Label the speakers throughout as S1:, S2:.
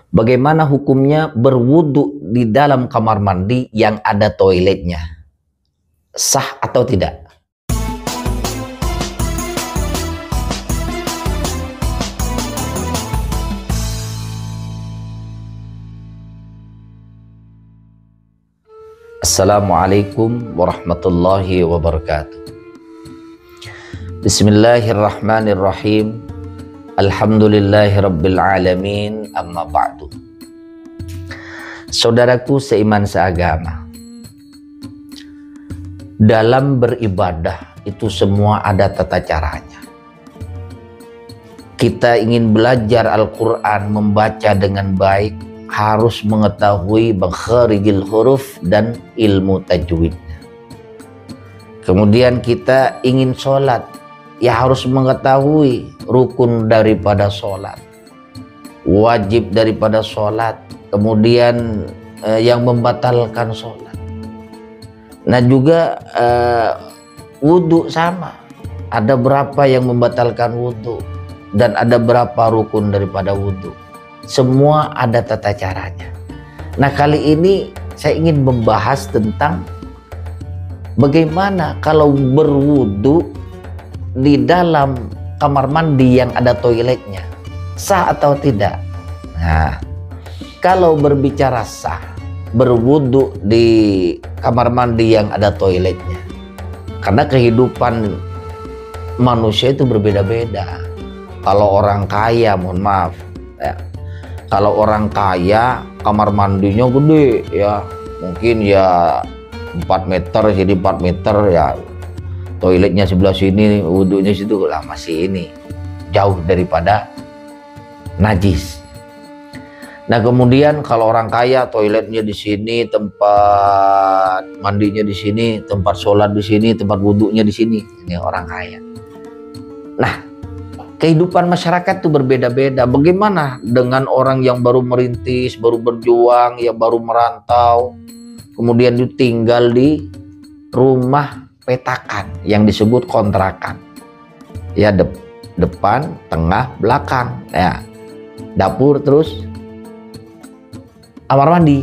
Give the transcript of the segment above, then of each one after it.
S1: Bagaimana hukumnya berwudu di dalam kamar mandi yang ada toiletnya? Sah atau tidak? Assalamualaikum warahmatullahi wabarakatuh. Bismillahirrahmanirrahim. Alhamdulillahi rabbil alamin, amma ba'du. Saudaraku seiman seagama, dalam beribadah itu semua ada tata caranya. Kita ingin belajar Al-Quran, membaca dengan baik, harus mengetahui makharijil huruf dan ilmu tajwidnya. Kemudian kita ingin sholat, ya harus mengetahui rukun daripada sholat, wajib daripada sholat, kemudian yang membatalkan sholat. Nah juga wudhu sama, ada berapa yang membatalkan wudhu dan ada berapa rukun daripada wudhu. Semua ada tata caranya. Nah kali ini saya ingin membahas tentang bagaimana kalau berwudhu di dalam kamar mandi yang ada toiletnya, sah atau tidak? Nah, kalau berbicara sah, berwudu di kamar mandi yang ada toiletnya, karena kehidupan manusia itu berbeda-beda. Kalau orang kaya, mohon maaf, ya, kalau orang kaya kamar mandinya gede, ya mungkin ya 4 meter jadi 4 meter ya. Toiletnya sebelah sini, wudhunya situ, lah masih ini jauh daripada najis. Nah kemudian kalau orang kaya toiletnya di sini, tempat mandinya di sini, tempat sholat di sini, tempat wudhunya di sini. Ini orang kaya. Nah kehidupan masyarakat itu berbeda-beda. Bagaimana dengan orang yang baru merintis, baru berjuang, yang baru merantau, kemudian dia tinggal di rumah petakan yang disebut kontrakan, ya depan, tengah, belakang, ya dapur terus kamar mandi.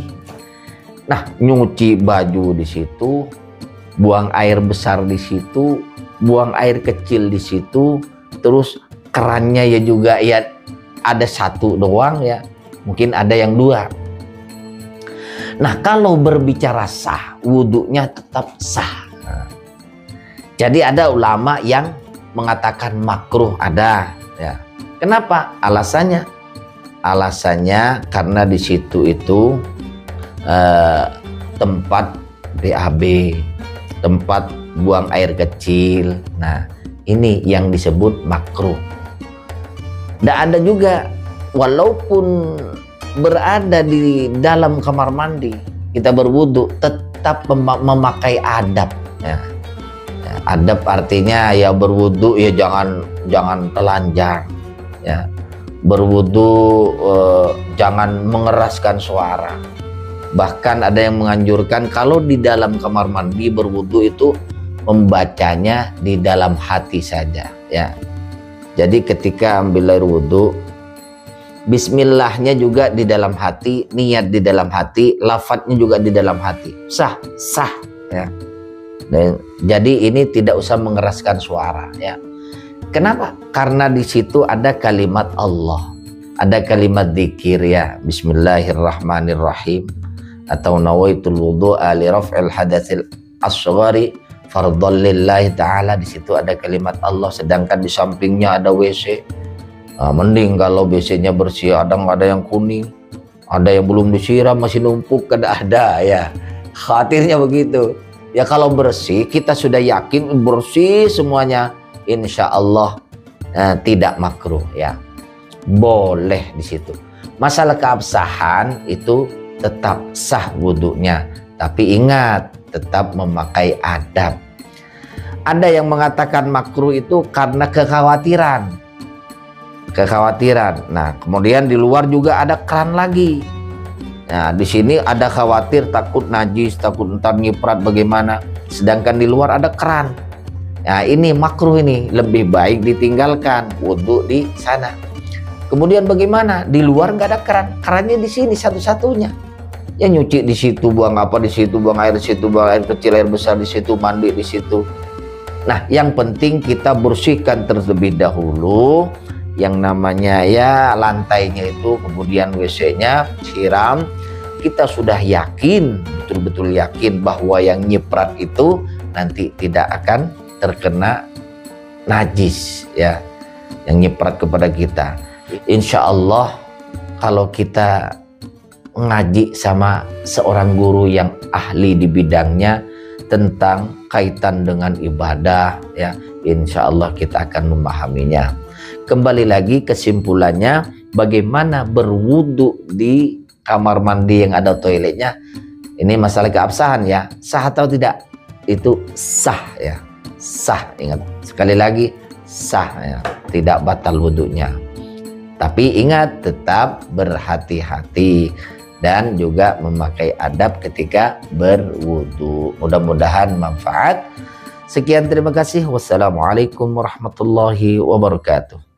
S1: Nah nyuci baju di situ, buang air besar di situ, buang air kecil di situ, terus kerannya ya juga ya ada satu doang, ya mungkin ada yang 2. Nah kalau berbicara sah, wudhunya tetap sah. Jadi ada ulama yang mengatakan makruh, ada, ya. Kenapa? Alasannya? Alasannya karena di situ itu tempat BAB, tempat buang air kecil. Nah, ini yang disebut makruh. Dan ada juga walaupun berada di dalam kamar mandi, kita berwudu tetap memakai adab, ya. Adab artinya ya berwudu ya jangan telanjang, ya berwudu jangan mengeraskan suara. Bahkan ada yang menganjurkan kalau di dalam kamar mandi berwudu itu membacanya di dalam hati saja, ya. Jadi ketika ambil air wudu, bismillahnya juga di dalam hati, niat di dalam hati, lafadznya juga di dalam hati, sah, ya. Dan, jadi ini tidak usah mengeraskan suara, ya. Kenapa? Karena di situ ada kalimat Allah, ada kalimat dzikir, ya. Bismillahirrahmanirrahim, atau nawaitul wudu'a li raf'il hadatsil asghari fardhan lillahi ta'ala. Di situ ada kalimat Allah, sedangkan di sampingnya ada WC. Nah, mending kalau WC-nya bersih, ada yang kuning, ada yang belum disiram masih numpuk, ada, ya. Khawatirnya begitu. Ya kalau bersih, kita sudah yakin bersih semuanya, insya Allah tidak makruh, ya. Boleh di situ. Masalah keabsahan itu tetap sah wudhunya, tapi ingat tetap memakai adab. Ada yang mengatakan makruh itu karena kekhawatiran. Nah kemudian di luar juga ada keran lagi. Nah di sini ada khawatir takut najis, takut ntar nyiprat bagaimana, sedangkan di luar ada keran. Nah ini makruh, ini lebih baik ditinggalkan wudhu di sana. Kemudian bagaimana? Di luar nggak ada keran, kerannya di sini satu-satunya. Ya nyuci di situ, buang apa di situ, buang air di situ, buang air kecil, air besar di situ, mandi di situ. Nah, yang penting kita bersihkan terlebih dahulu yang namanya ya lantainya itu, kemudian WC-nya siram. Kita sudah yakin, betul-betul yakin bahwa yang nyiprat itu nanti tidak akan terkena najis ya, yang nyiprat kepada kita. Insya Allah kalau kita ngaji sama seorang guru yang ahli di bidangnya tentang kaitan dengan ibadah ya, insya Allah kita akan memahaminya. Kembali lagi kesimpulannya, bagaimana berwudu di kamar mandi yang ada toiletnya. Ini masalah keabsahan ya, sah atau tidak, itu sah ya, sah. Ingat sekali lagi, sah ya, tidak batal wudunya. Tapi ingat, tetap berhati-hati dan juga memakai adab ketika berwudu. Mudah-mudahan manfaat. Sekian, terima kasih. Wassalamualaikum warahmatullahi wabarakatuh.